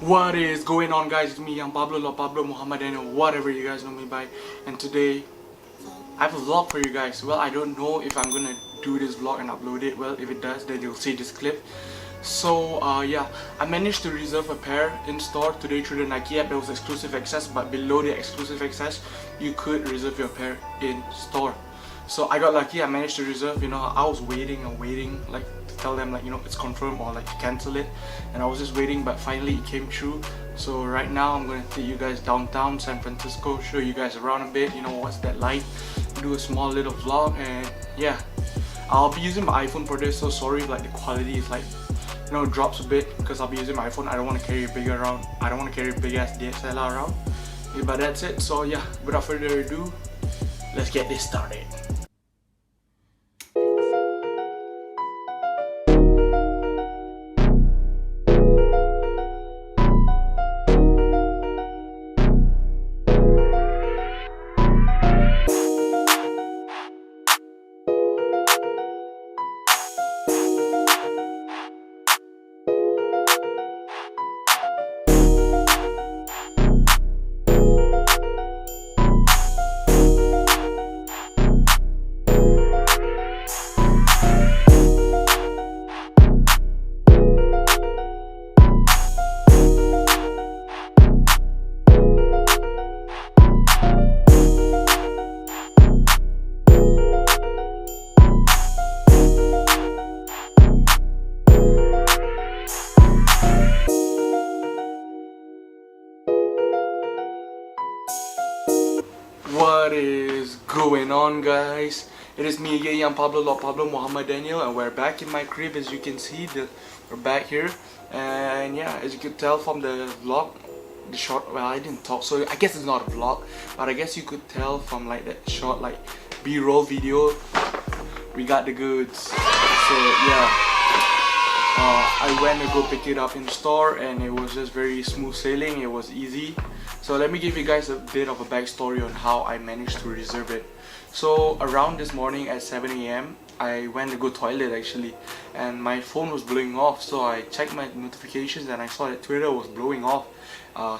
What is going on, guys? It's me, Young Pablo, La Pablo, Muhammad Daniel, whatever you guys know me by. And today I have a vlog for you guys. Well, I don't know if I'm gonna do this vlog and upload it. Well, if it does, then you'll see this clip. So yeah, I managed to reserve a pair in store today through the Nike app. There was exclusive access, but below the exclusive access you could reserve your pair in store. So I got lucky, I managed to reserve. You know, I was waiting and waiting, like to tell them like, you know, it's confirmed or like to cancel it, and I was just waiting, but finally it came true. So right now I'm gonna take you guys downtown San Francisco, show you guys around a bit, you know, what's that like, do a small little vlog. And yeah, I'll be using my iPhone for this, so sorry if like the quality is like, you know, drops a bit, because I'll be using my iPhone. I don't want to carry a big around, I don't want to carry a big ass DSLR around. Yeah, but that's it. So yeah, without further ado, let's get this started. What is going on, guys? It is me again, Young Pablo, La Pablo, Muhammad Daniel, and we're back in my crib. As you can see, we're back here. And yeah, as you could tell from the vlog, the short, well, I didn't talk, so I guess it's not a vlog, but I guess you could tell from like that short like B-roll video, we got the goods. So yeah, I went to go pick it up in the store, and it was just very smooth sailing. It was easy. So let me give you guys a bit of a backstory on how I managed to reserve it. So around this morning at 7 AM, I went to go toilet actually, and my phone was blowing off. So I checked my notifications and I saw that Twitter was blowing off.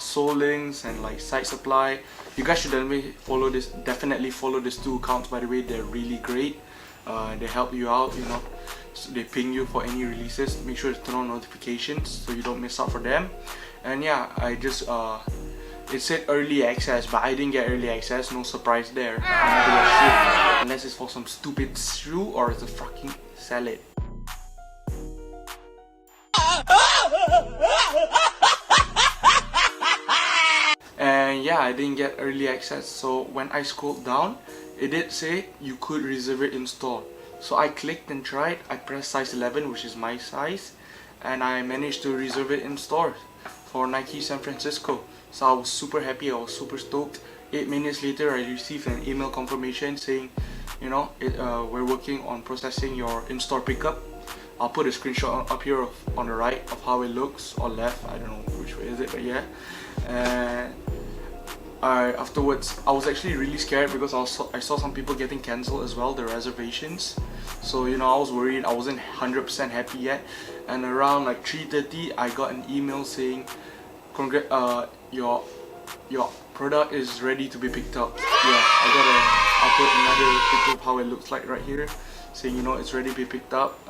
Soul links and like site supply. You guys should definitely follow these two accounts, by the way. They're really great. They help you out, you know. So they ping you for any releases. Make sure to turn on notifications so you don't miss out for them. And yeah, I just it said early access, but I didn't get early access. No surprise there. I never get shit unless it's for some stupid shoe or it's a fucking salad. And yeah, I didn't get early access. So when I scrolled down, it did say you could reserve it in store. So I clicked and tried. I pressed size 11, which is my size, and I managed to reserve it in store for Nike San Francisco. So I was super happy, I was super stoked. 8 minutes later, I received an email confirmation saying, you know, we're working on processing your in-store pickup. I'll put a screenshot up here on the right of how it looks, or left, I don't know which way is it, but yeah. And afterwards, I was actually really scared because I saw some people getting cancelled as well, the reservations. So you know, I was worried, I wasn't 100% happy yet. And around like 3:30, I got an email saying, your product is ready to be picked up. Yeah, I'll put another picture of how it looks like right here, saying, you know, it's ready to be picked up.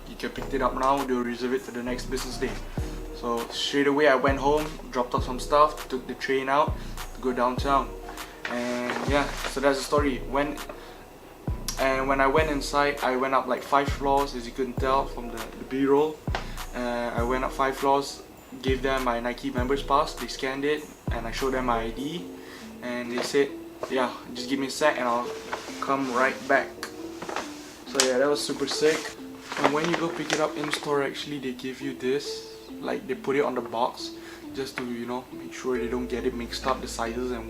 You can pick it up now, they'll reserve it for the next business day. So straight away I went home, dropped off some stuff, took the train out to go downtown. And yeah, so that's the story. When I went inside, I went up like 5 floors, as you can tell from the B-roll. I went up 5 floors, gave them my Nike members pass, they scanned it, and I showed them my ID, and they said, yeah, just give me a sec and I'll come right back. So yeah, that was super sick. And when you go pick it up in store, actually they give you this, like they put it on the box just to, you know, make sure they don't get it mixed up, the sizes and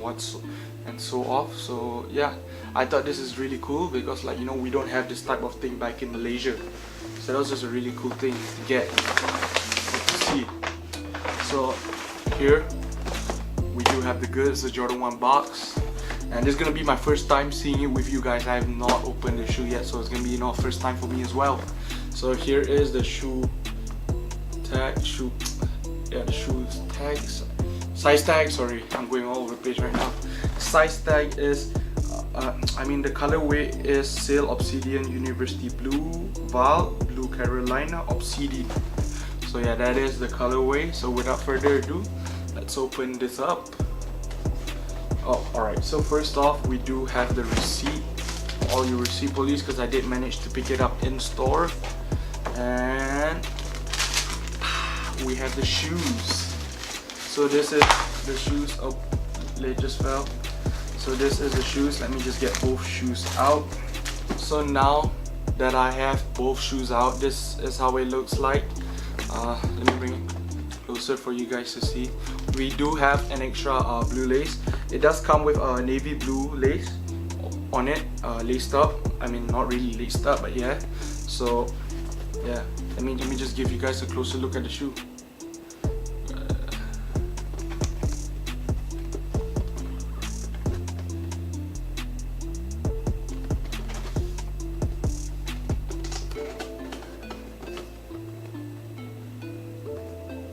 so off. So yeah, I thought this is really cool because, like, you know, we don't have this type of thing back in Malaysia. So that was just a really cool thing to get, to see. So here we do have the goods, the Jordan 1 box, and this is gonna be my first time seeing it with you guys. I have not opened the shoe yet, so it's gonna be, you know, first time for me as well. So here is the shoe tag, yeah, the shoes tags, size tag, sorry, I'm going all over the place right now. Size tag is I mean the colorway is Sail Obsidian University Blue Val Blue Carolina Obsidian. So yeah, that is the colorway. So without further ado, let's open this up. Oh, alright, so first off we do have the receipt, all your receipt police, because I did manage to pick it up in store. And we have the shoes. So this is the shoes. Oh, they just fell. So this is the shoes. Let me just get both shoes out. So now that I have both shoes out, this is how it looks like. Let me bring it closer for you guys to see. We do have an extra blue lace. It does come with a navy blue lace on it, laced up. I mean, not really laced up, but yeah. So yeah, let me just give you guys a closer look at the shoe.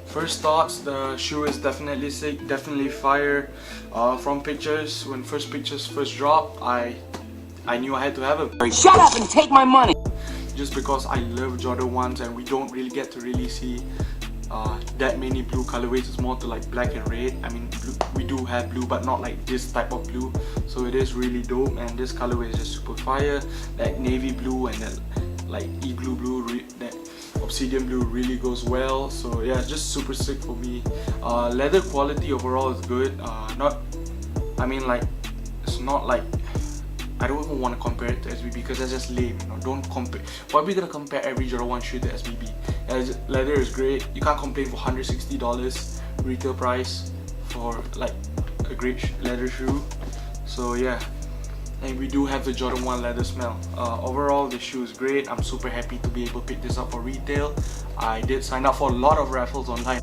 First thoughts, the shoe is definitely sick, definitely fire. From pictures, when pictures first dropped, I knew I had to have it. Shut up and take my money! Just because I love Jordan 1s and we don't really get to really see that many blue colorways. It's more to like black and red. I mean, blue, we do have blue, but not like this type of blue. So it is really dope, and this colorway is just super fire. That navy blue and that like igloo blue, that obsidian blue really goes well. So yeah, it's just super sick for me. Leather quality overall is good. I mean, like, it's not like, I don't even want to compare it to SBB because that's just lame, you know. Don't compare. Why are we gonna compare every Jordan 1 shoe to SBB? Yeah, leather is great. You can't complain for $160 retail price for like a great leather shoe. So yeah, and we do have the Jordan 1 leather smell. Overall, the shoe is great. I'm super happy to be able to pick this up for retail. I did sign up for a lot of raffles online.